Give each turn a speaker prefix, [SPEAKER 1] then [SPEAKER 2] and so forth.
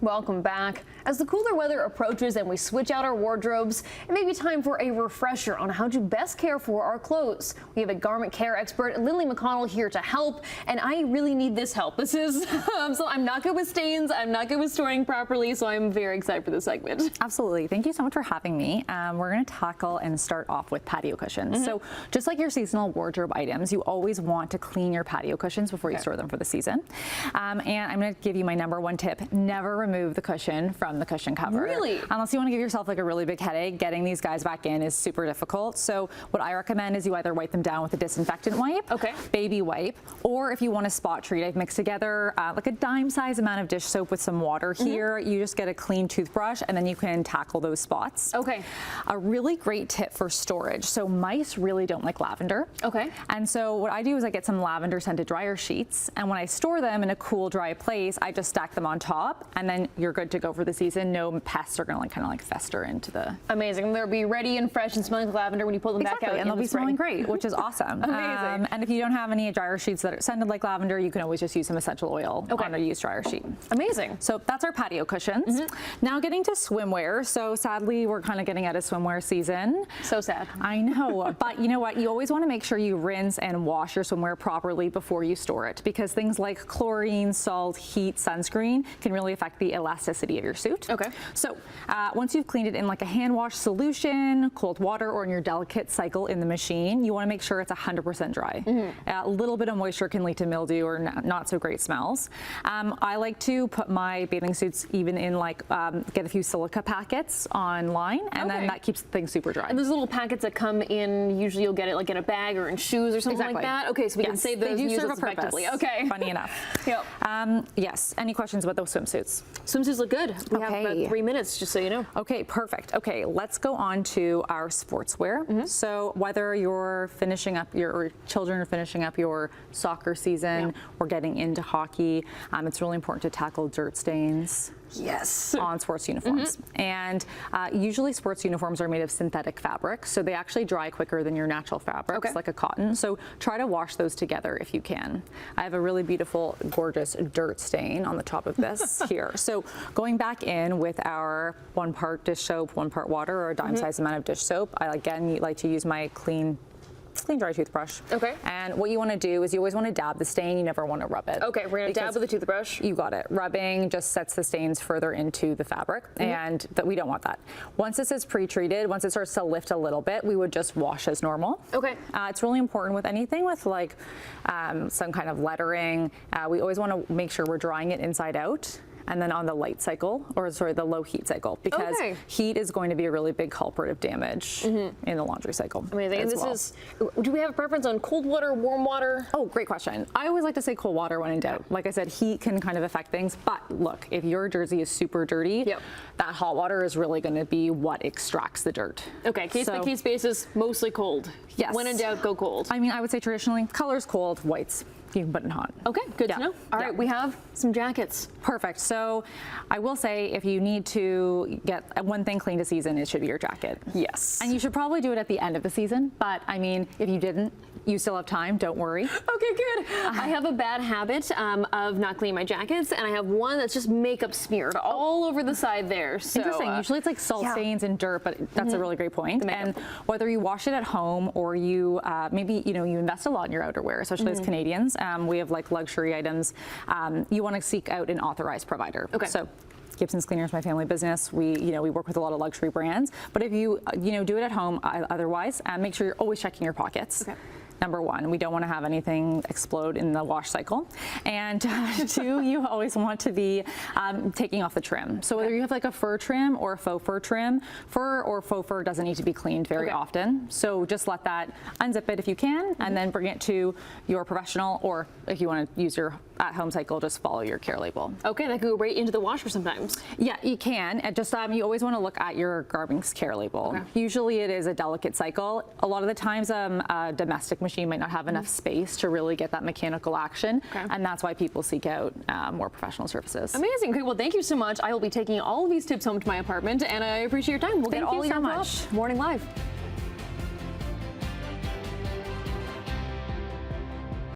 [SPEAKER 1] Welcome back. As the cooler weather approaches and we switch out our wardrobes, it may be time for a refresher on how to best care for our clothes. We have a garment care expert, Linley McConnell, here to help, and I really need this help. This is, so I'm not good with stains, I'm not good with storing properly, so I'm very excited for this segment.
[SPEAKER 2] Absolutely. Thank you so much for having me. We're going to tackle and start off with patio cushions. So just like your seasonal wardrobe items, you always want to clean your patio cushions before you store them for the season. And I'm going to give you my #1 tip. Never remove the cushion from the cushion cover.
[SPEAKER 1] Really?
[SPEAKER 2] Unless you want to give yourself like a really big headache, getting these guys back in is super difficult. So what I recommend is you either wipe them down with a disinfectant wipe, baby wipe, or if you want a spot treat, I've mixed together like a dime-size amount of dish soap with some water here. You just get a clean toothbrush and then you can tackle those spots. A really great tip for storage. So mice really don't like lavender. And so what I do is I get some lavender scented dryer sheets, and when I store them in a cool, dry place, I just stack them on top, and then you're good to go for the season. No pests are going to like kind of like fester into the.
[SPEAKER 1] Amazing. They'll be ready and fresh and smelling like lavender when you pull them back out.
[SPEAKER 2] And they'll be smelling great, which is awesome.
[SPEAKER 1] Amazing.
[SPEAKER 2] And if you don't have any dryer sheets that are scented like lavender, you can always just use some essential oil on a used dryer sheet.
[SPEAKER 1] Amazing.
[SPEAKER 2] So that's our patio cushions. Now getting to swimwear. So sadly, we're kind of getting out of swimwear season.
[SPEAKER 1] So sad.
[SPEAKER 2] I know, but you know what? You always want to make sure you rinse and wash your swimwear properly before you store it, because things like chlorine, salt, heat, sunscreen can really affect the elasticity of your suit. So once you've cleaned it in like a hand wash solution, cold water, or in your delicate cycle in the machine, you want to make sure it's 100% dry. A little bit of moisture can lead to mildew or not so great smells. I like to put my bathing suits even in like, get a few silica packets online, and then that keeps things super dry.
[SPEAKER 1] And those little packets that come in, usually you'll get it like in a bag or in shoes or something like that? Okay, so we can save those and use those effectively.
[SPEAKER 2] Funny enough. Yes. Any questions about those swimsuits?
[SPEAKER 1] Swimsuits look good. We have about 3 minutes, just so you know.
[SPEAKER 2] Okay, perfect. Okay, let's go on to our sportswear. So whether you're finishing up or children are finishing up your soccer season or getting into hockey, it's really important to tackle dirt stains. On sports uniforms. And usually sports uniforms are made of synthetic fabric, so they actually dry quicker than your natural fabrics, like a cotton. So try to wash those together if you can. I have a really beautiful, gorgeous dirt stain on the top of this here. So going back in with our 1 part dish soap, 1 part water, or a dime-sized amount of dish soap, I again like to use my clean dry toothbrush. And what you want to do is you always want to dab the stain. You never want to rub it.
[SPEAKER 1] We're going to dab with a toothbrush.
[SPEAKER 2] You got it. Rubbing just sets the stains further into the fabric, and that we don't want that. Once this is pre-treated, once it starts to lift a little bit, we would just wash as normal. It's really important with anything with like some kind of lettering. We always want to make sure we're drying it inside out, and then on the light cycle, or sorry, the low heat cycle, because heat is going to be a really big culprit of damage in the laundry cycle.
[SPEAKER 1] Amazing. And this is, do we have a preference on cold water, warm water?
[SPEAKER 2] Oh, great question. I always like to say cold water when in doubt. Like I said, heat can kind of affect things, but look, if your jersey is super dirty, that hot water is really going to be what extracts the dirt.
[SPEAKER 1] The key space is mostly cold. When in doubt, go cold.
[SPEAKER 2] I mean, I would say traditionally, colors cold, whites. You can put in hot.
[SPEAKER 1] Good to know. All right, we have some jackets.
[SPEAKER 2] Perfect. So I will say if you need to get one thing cleaned a season, it should be your jacket. And you should probably do it at the end of the season. But I mean, if you didn't, you still have time. Don't worry.
[SPEAKER 1] Good. I have a bad habit of not cleaning my jackets, and I have one that's just makeup smeared all over the side there. So,
[SPEAKER 2] interesting. Usually it's like salt stains and dirt, but that's a really great point. And whether you wash it at home or you maybe you invest a lot in your outerwear, especially as Canadians. We have like luxury items. You want to seek out an authorized provider. So Gibson's Cleaner is my family business. We work with a lot of luxury brands. But if you do it at home, otherwise, make sure you're always checking your pockets. #1, we don't want to have anything explode in the wash cycle. And 2, you always want to be taking off the trim. So whether you have like a fur trim or a faux fur trim, fur or faux fur doesn't need to be cleaned very often. So just let that, unzip it if you can, and then bring it to your professional, or if you want to use your at-home cycle, just follow your care label.
[SPEAKER 1] That can go right into the washer sometimes.
[SPEAKER 2] Yeah, you can. And just you always want to look at your garment's care label. Usually it is a delicate cycle. A lot of the times a domestic machine might not have enough space to really get that mechanical action, and that's why people seek out more professional services.
[SPEAKER 1] Amazing. Well, thank you so much. I will be taking all of these tips home to my apartment, and I appreciate your time. We'll get all your much. Morning Live.